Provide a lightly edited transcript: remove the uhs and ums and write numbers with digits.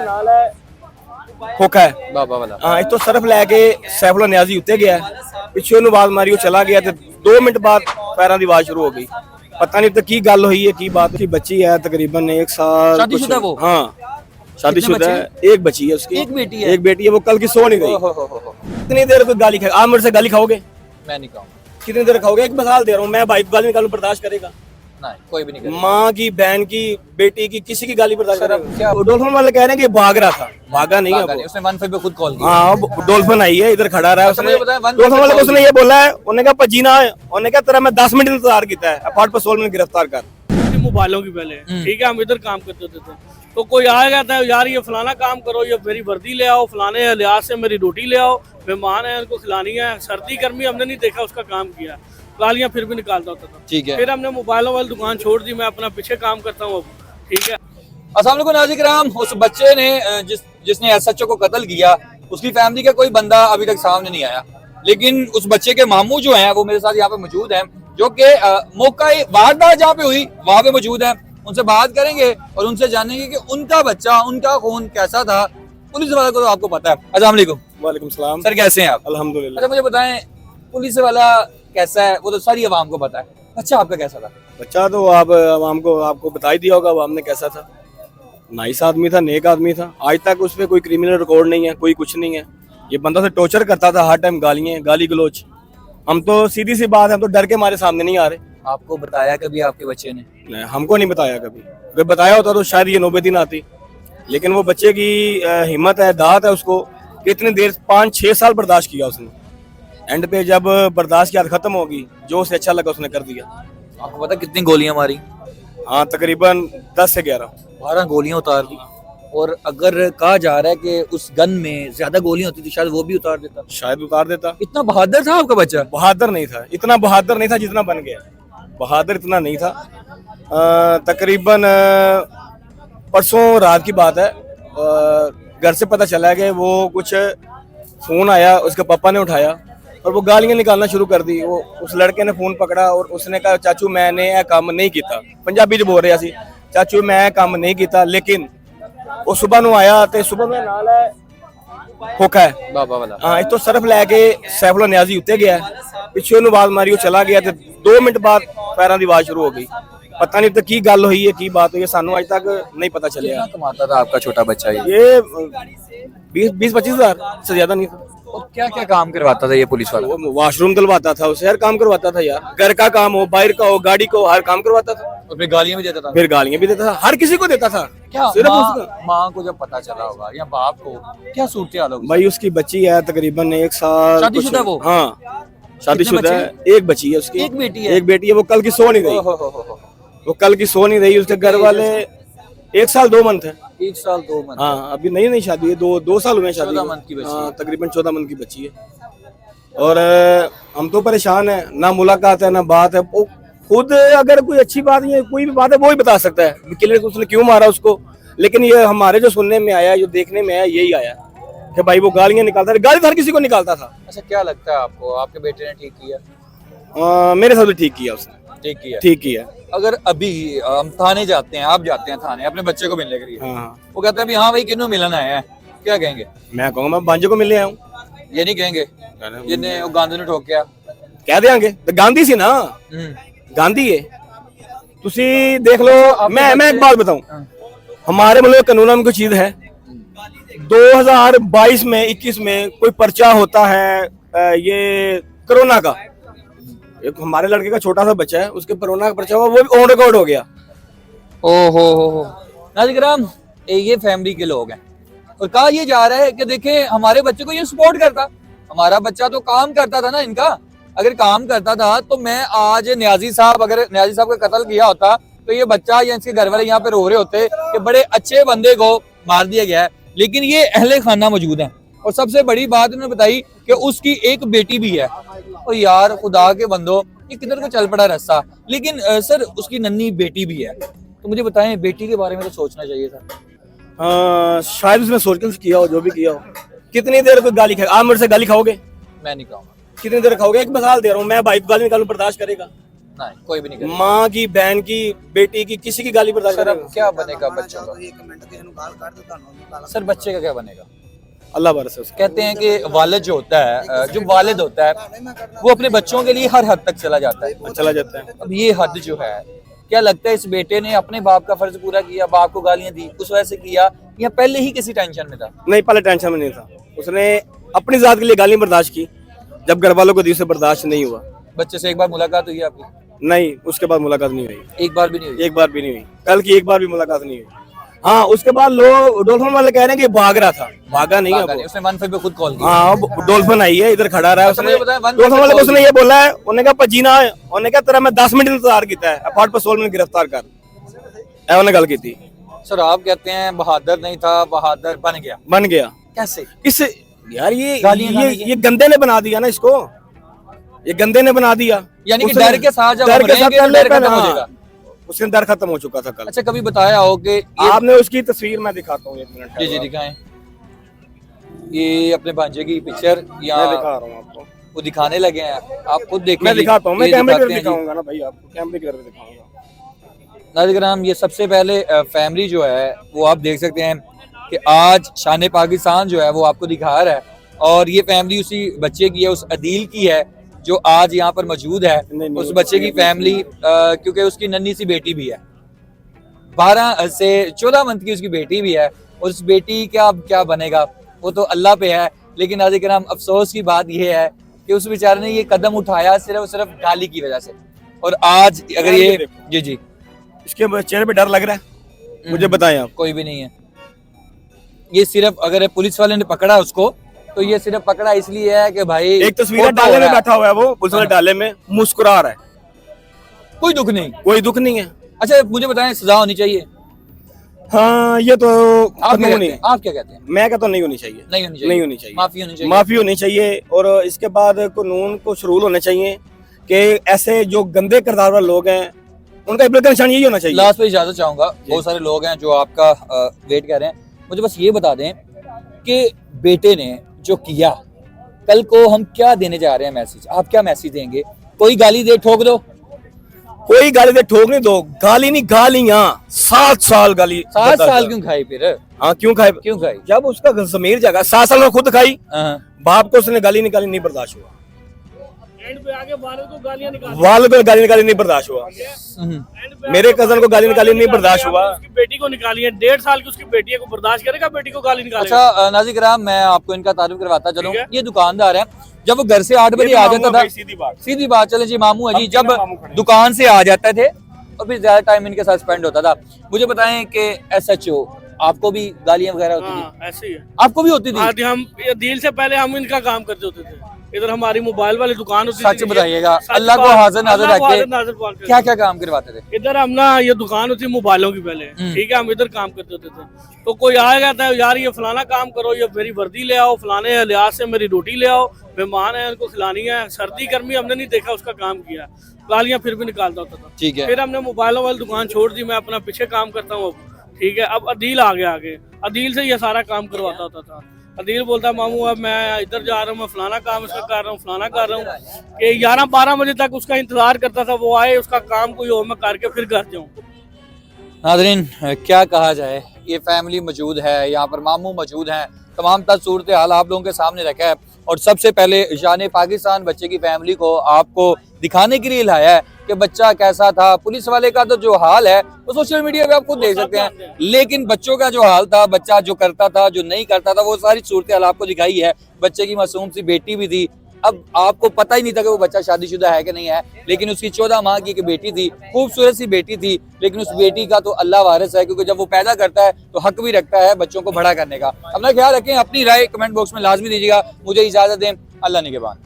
ਨਾਲ ਹੈ ਖੋਖਾ ਹੈ ਬਾਬਾ ਵਾਲਾ ਹਾਂ ਇੱਥੋਂ ਸਰਫ ਲੈ ਕੇ ਸੈਫੁਲਾ ਨਿਆਜ਼ੀ ਉੱਤੇ ਗਿਆ ਪਿੱਛੇ ਉਹਨੂੰ ਆਵਾਜ਼ ਮਾਰੀ ਉਹ ਚਲਾ ਗਿਆ ਤੇ 2 ਮਿੰਟ ਬਾਅਦ ਪੈਰਾਂ ਦੀ ਆਵਾਜ਼ शुरू हो गई पता नहीं तो की गल हुई है की बात की बच्ची है तकरीबन 1 साल शादीशुदा वो हाँ शादीशुदा है एक बच्ची है उसकी एक बेटी है वो कल की सो नहीं गई कितनी देर कोई गाली खाए आप मेरे से गाली खाओगे मैं नहीं कहूँगा कितनी देर खाओगे एक मिसाल दे रहा हूँ मैं भाई गाली निकालूं बर्दाश्त करेगा नहीं कोई भी नहीं करेगा। माँ की बहन की बेटी की किसी की गाली बर्दाश्त सर, अब करेगा क्या- वो डॉल्फिन वाले कह रहे हैं कि भाग रहा था भागा नहीं है भागा वो नहीं, उसने 1 पे खुद कॉल किया। हाँ डॉल्फिन आई है इधर खड़ा रहा है अच्छा, उसने मुझे बताएं, 1 डॉल्फिन वाले को पे उसने ये बोला है उन्होंने कहा भजी ना उन्होंने कहा तेरा मैं 10 मिनट इंतजार किया है अपार्ट पर 16 मिनट गिरफ्तार कर मोबाइलों की पहले ठीक है हम इधर काम करते होते थे तो कोई आएगा था यार ये फलाना काम करो ये मेरी वर्दी ले आओ फलाने लिहाज से मेरी रोटी ले आओ मेहमान है उनको खिलानी है सर्दी गर्मी हमने नहीं देखा उसका काम किया गालियां फिर भी निकालता होता था ठीक है। फिर हमने मोबाइलों वाली दुकान छोड़ दी मैं अपना पीछे काम करता हूँ अब ठीक है। अस्सलाम वालेकुम नाज़रीन, उस बच्चे ने जिसने एसएचओ को कत्ल किया उसकी फैमिली का कोई बंदा अभी तक सामने नहीं आया, लेकिन उस बच्चे के मामू जो हैं वो मेरे साथ यहाँ पे मौजूद हैं जो कि मौका वारदात जहाँ पे हुई वहाँ पे मौजूद हैं। उनसे बात करेंगे और उनसे जानेंगे कि उनका बच्चा उनका खून कैसा था। पुलिस वाला को तो आपको पता है। अस्सलाम वालेकुम। वालेकुम सलाम सर कैसे हैं आप? अल्हम्दुलिल्लाह। अच्छा मुझे बताएं पुलिस वाला कैसा है, वो तो सारी आवाम को पता है, बच्चा आपका कैसा था? बच्चा तो आप आवाम को आपको बता ही दिया होगा आवाम ने कैसा था। नाइस आदमी था, नेक आदमी था, आज तक उस पर कोई क्रिमिनल रिकॉर्ड नहीं है, कोई कुछ नहीं है। ये बंदा से टॉर्चर करता था हर टाइम, गाली गलोच। हम तो सीधी सी बात है, हम तो डर के हमारे सामने नहीं आ रहे। आपको बताया कभी आपके बच्चे ने? नहीं, हमको नहीं बताया कभी, अगर बताया होता तो शायद ये नौबत ही ना आती। लेकिन वो बच्चे की हिम्मत है, दात है उसको कि इतनी देर 5-6 साल बर्दाश्त किया उसने। एंड पे जब बर्दाश्त की आदत खत्म होगी जो उसे अच्छा लगा उसने कर दिया। आपको पता कितनी गोलियां मारी? हाँ तकरीबन 10 से 11 12 गोलियां उतार दी। और अगर कहा जा रहा है कि उस गन में ज्यादा गोलियां होती थी शायद वो भी उतार देता। शायद उतार देता। इतना बहादुर था आपका बच्चा? बहादुर नहीं था, इतना बहादुर नहीं था जितना बन गया। बहादुर इतना नहीं था। तकरीबन परसों रात की बात है, घर से पता चला कि वो कुछ फोन आया, उसके पापा ने उठाया और वो गालियां निकालना शुरू कर दी। वो उस लड़के ने फोन पकड़ा और उसने कहा चाचू मैंने यह काम नहीं किया, पंजाबी च बोल रहा सी, चाचू मैं काम नहीं किया। लेकिन वो सुबह ਨੂੰ ਆਇਆ ਤੇ ਸੁਬਹ ਨੂੰ ਨਾਲ ਹੈ ਖੋਖਾ ਹੈ बाबा वाला ਹਾਂ ਇੱਥੋਂ ਸਰਫ ਲੈ ਕੇ ਸੈਫੁਲਾ ਨਿਆਜ਼ੀ ਉੱਤੇ ਗਿਆ ਪਿੱਛੇ ਉਹਨੂੰ ਆਵਾਜ਼ ਮਾਰੀ ਉਹ ਚਲਾ ਗਿਆ ਤੇ 2 ਮਿੰਟ ਬਾਅਦ ਪੈਰਾਂ ਦੀ ਆਵਾਜ਼ ਸ਼ੁਰੂ ਹੋ ਗਈ। पता नहीं तो की गल हुई है की बात हुई है सानू आज तक नहीं पता चलिया। कितना कमाता था आपका छोटा बच्चा ये 20-25 हजार से ज्यादा नहीं था। और क्या क्या काम करवाता था ये पुलिस वाला? वो वॉशरूम दिलवाता था, उसे हर काम करवाता था यार, घर का काम हो, बाहर का हो, गाड़ी को, हर काम करवाता था। और फिर गालियां भी देता था? फिर गालियां भी देता था, हर किसी को देता था। क्या सिर्फ उसका माँ को जब पता चला होगा या बाप को क्या सूरत हाल होगी? भाई उसकी बच्ची है तकरीबन 1 साल। शादीशुदा वो? हाँ शादीशुदा है, एक बच्ची है उसकी, एक बेटी है? एक बेटी है। वो कल की सो नहीं रही, वो कल की सो नहीं रही। उसके घर वाले 1 साल 2 मंथ है। 1 साल 2 मंथ? हाँ अभी नई शादी है, 2 साल हुए हैं शादी 14 को। मंथ की बच्ची हाँ है। तकरीबन 14 मंथ की बच्ची है। और हम तो परेशान है, ना मुलाकात है ना बात है। वो खुद अगर कोई अच्छी बात है कोई भी बात है वो ही बता सकता है किलर उसने क्यों मारा उसको। लेकिन ये हमारे जो सुनने में आया, जो देखने में आया, यही आया कि भाई वो गालियां निकालता था, गाली हर किसी को निकालता था। अच्छा क्या लगता है आपको आपके बेटे ने ठीक किया? मेरे साथ भी ठीक किया उसने, ठीक किया? ठीक किया। अगर अभी हम थाने जाते हैं, आप जाते हैं थाने अपने बच्चे को मिलने के लिए, हाँ वो कहते हैं भी हाँ भाई किन्नू मिलन आए हैं, क्या कहेंगे? मैं कहूँगा मैं बांझे को मिलने आया हूँ, ये नहीं कहेंगे जिन्हें वो गांधी ने ठोक गया? कह देंगे तो गांधी सी ना, गांधी है। तुसी देख लो, मैं एक बात बताऊं, हमारे मुल्क कानून में कोई चीज है 2022 में 21 में कोई पर्चा होता है ये कोरोना का, एक हमारे लड़के का छोटा सा बच्चा है उसके कोरोना का पर्चा हुआ, वो भी ऑन रिकॉर्ड हो गया। ओहो नाज़रीन ये फैमिली के लोग हैं और कहा ये जा रहा है कि देखें हमारे बच्चे को ये सपोर्ट करता, हमारा बच्चा तो काम करता था ना इनका, अगर काम करता था तो मैं आज न्याजी साहब, अगर न्याजी साहब का कत्ल किया होता तो ये बच्चा या इसके घर वाले यहाँ पे रो रहे होते कि बड़े अच्छे बंदे को मार दिया गया है। लेकिन ये अहले खाना मौजूद है और सबसे बड़ी बात उन्होंने बताई कि उसकी एक बेटी भी है। और यार खुदा के बंदो ये किधर को चल पड़ा रास्ता। लेकिन सर उसकी नन्ही बेटी भी है, तो मुझे बताएं बेटी के बारे में तो सोचना चाहिए था। शायद उसने सोच कर किया हो, जो भी किया हो। कितनी देर कोई गाली खाए, आप मेरे से गाली खाओगे? मैं नहीं कहूँगा। कितनी देर खाओगे? एक मिसाल दे रहा हूँ, मैं भाई गाली निकालूं बर्दाश्त करेगा? नहीं, कोई भी नहीं करेगा। माँ की, बहन की, बेटी की, किसी की गाली बर्दाश्त सर अब करेगा? क्या बनेगा बच्चों का? सर बच्चे का क्या बनेगा? अल्लाह भरोसे उसका। कहते हैं कि वालिद जो होता है, जो वालिद होता है वो अपने बच्चों के लिए हर हद तक चला जाता है। चला जाता है। अब ये हद जो है, क्या लगता है इस बेटे ने अपने बाप का फर्ज पूरा किया, बाप को गालियां दी उस वजह से किया, या पहले ही किसी टेंशन में था? नहीं, पहले टेंशन में नहीं था। उसने अपनी जात के लिए गाली बर्दाश्त की, जब घर वालों को दी से बर्दाश्त नहीं हुआ। बच्चे से एक बार मुलाकात हुई है आपकी? नहीं, उसके बाद मुलाकात नहीं हुई, एक बार भी नहीं हुई? एक बार भी नहीं हुई। कल की एक बार भी मुलाकात नहीं हुई। हाँ, उसके बाद लोग डॉल्फिन वाले कह रहे हैं कि भाग रहा था, भागा नहीं है भागा वो। नहीं, उसने मनफिल पे खुद कॉल किया। हाँ, डॉल्फिन आई है, इधर खड़ा रहा है। अच्छा, उसने मुझे बताएं, वन डॉल्फिन पे वाले को कॉल उसने ये बोला है, उन्होंने कहा पजीना, उन्होंने कहा तेरा मैं 10 मिनट इंतजार किया है, अपार्ट पर 16 मिनट गिरफ्तार कर, उन्होंने गल की थी। सर आप कहते हैं बहादुर नहीं था, बहादुर बन गया, बन गया कैसे? इस यार, गालियां खाने ये गंदे ने बना दिया ना इसको, ये गंदे ने बना दिया। यानी कि उसने- डर के साथ जब डर हम के साथ रहेंगे तो पहले डर खत्म हो हाँ, जाएगा। उसके डर खत्म हो चुका था कल। अच्छा, कभी बताया हो कि आपने उसकी तस्वीर मैं दिखाता हूँ, 1 मिनट। जी जी दिखाएं, ये अपने भांजे की पिक्चर या मैं दिखा रहा हूँ आपको, वो दिखाने लगे हैं, आप खुद देखें। मैं दिखाता हूँ, मैं ये कैमरे पे दिखाते हैं जी। दिखाऊंगा ना भाई, आपको कैमरे की तरफ दिखाऊंगा। नाज़रीन, ये सबसे पहले फैमिली जो है वो आप देख सकते हैं कि आज शान पाकिस्तान जो है वो आपको दिखा रहा है, और ये फैमिली उसी बच्चे की है, उस अदील की है जो आज यहाँ पर मौजूद है। नहीं, उस बच्चे की फैमिली, क्योंकि उसकी नन्ही सी बेटी भी है, 12 से 14 मंथ की उसकी बेटी भी है, और उस बेटी का अब क्या बनेगा वो तो अल्लाह पे है। लेकिन नाज़रीन, अफसोस की बात यह है कि उस बेचारे ने ये कदम उठाया सिर्फ गाली की वजह से, और आज अगर ये जी जी इसके चेहरे पे डर लग रहा है, मुझे बताएं आप। कोई भी नहीं है, ये सिर्फ अगर पुलिस वाले ने पकड़ा उसको तो ये सिर्फ पकड़ा इसलिए है कि भाई एक तस्वीर फोटो डाले हो में रहा है। बैठा हुआ है वो, पुलिस वाले डाले में मुस्कुरा रहा है, कोई दुख नहीं। कोई दुख नहीं है। अच्छा मुझे बताएं, सजा होनी चाहिए? हाँ, ये तो आप क्या कानून कहते ही, हैं? आप क्या कहते हैं? मैं कहता हूँ नहीं होनी चाहिए, नहीं होनी चाहिए, नहीं होनी चाहिए, माफी होनी चाहिए। माफी होनी चाहिए। और इसके बाद कानून को रूल होने चाहिए कि ऐसे जो गंदे किरदार वाले लोग हैं उनका इब्रत का निशान यही होना चाहिए। लास्ट पे इजाजत चाहूंगा, बहुत सारे लोग हैं जो आपका वेट कर रहे हैं, मुझे बस ये बता दें कि बेटे ने जो किया, कल को हम क्या देने जा रहे हैं मैसेज, आप क्या मैसेज देंगे? कोई गाली दे ठोक दो, कोई गाली दे ठोक नहीं दो, गाली नहीं गालियां, 7 साल गाली। 7 साल क्यों खाई फिर? हाँ, क्यों खाए? क्यों खाई? जब उसका जमीर जगा, 7 साल में खुद खाई, हाँ। बाप को उसने गाली निकाली नहीं बर्दाश्त हुआ, एंड पे आके वालिद को गालियां निकाली, वाल को गाली निकाली नहीं बर्दाश्त हुआ, हम्म। एंड पे मेरे आके कजन को गाली निकाली नहीं बर्दाश्त हुआ। उसकी बेटी को निकाली है, 1.5 साल की उसकी बेटी है, को बर्दाश्त करेगा? बेटी को गाली निकालेगा? अच्छा नाज़रीन कराम, मैं आपको इनका तारुफ करवाता चलूं। ठीक है। ये दुकानदार है, जब वो घर से 8 बजे आ जाता था, सीधी बात। सीधी बात, चले जी मामू है जी, हम जब तीनों मामू खड़े हैं। दुकान से आ जाते थे और फिर ज्यादा टाइम इनके साथ स्पेंड होता था। मुझे बताएं कि SHO आपको भी गालियां वगैरह होती थी? हाँ, ऐसे ही है। आपको भी होती थी? आज हम ये डील से पहले हम इनका काम करते होते थे, इधर हमारी मोबाइल वाली दुकान होती सच थी। बताइएगा, सच अल्लाह को बात- हाजिर नाज़िर अल्लाह को रखे, हाजिर नाज़िर मान के। क्या क्या काम करवाते थे? इधर हम ना, ये दुकान होती मोबाइलों की पहले, ठीक है, हम इधर काम करते होते थे। तो कोई आएगा था, यार ये फलाना काम करो, ये मेरी वर्दी ले आओ, फलाने लिहाज से मेरी रोटी ले आओ, मेहमान है उनको खिलानी है, सर्दी गर्मी हमने नहीं देखा उसका काम किया, गालियां फिर भी निकालता होता था। ठीक है। फिर हमने मोबाइलों वाली दुकान छोड़ दी, मैं अपना पीछे काम करता हूँ अब, ठीक है। अब अदील आ गया आगे, अदील से ये सारा काम करवाता होता था। अदील बोलता मामू अब मैं इधर जा रहा हूँ, मैं फलाना काम इसका कर रहा हूँ, फलाना कर रहा हूँ, कि 11-12 बजे तक उसका इंतजार करता था, वो आए, उसका काम कोई हो, मैं करके फिर घर जाऊँ। नाज़रीन क्या कहा जाए, ये फैमिली मौजूद है, यहाँ पर मामू मौजूद हैं, तमाम तर सूरत हाल आप लोगों के सामने रखा है, और सबसे पहले शान पाकिस्तान बच्चे की फैमिली को आपको दिखाने के लिए लाया है कि बच्चा कैसा था। पुलिस वाले का तो जो हाल है वो सोशल मीडिया पे आप खुद देख सकते हैं, लेकिन बच्चों का जो हाल था, बच्चा जो करता था जो नहीं करता था, वो सारी सूरत हाल आपको दिखाई है। बच्चे की मासूम सी बेटी भी थी, अब आपको पता ही नहीं था कि वो बच्चा शादीशुदा है कि नहीं है, लेकिन उसकी 14 माह की एक बेटी थी, खूबसूरत सी बेटी थी, लेकिन उस बेटी का तो अल्लाह वारिस है, क्योंकि जब वो पैदा करता है तो हक भी रखता है बच्चों को बड़ा करने का। अपना ख्याल रखें, अपनी राय कमेंट बॉक्स में लाजमी दीजिएगा। मुझे इजाजत दें, अल्लाह निगहबान।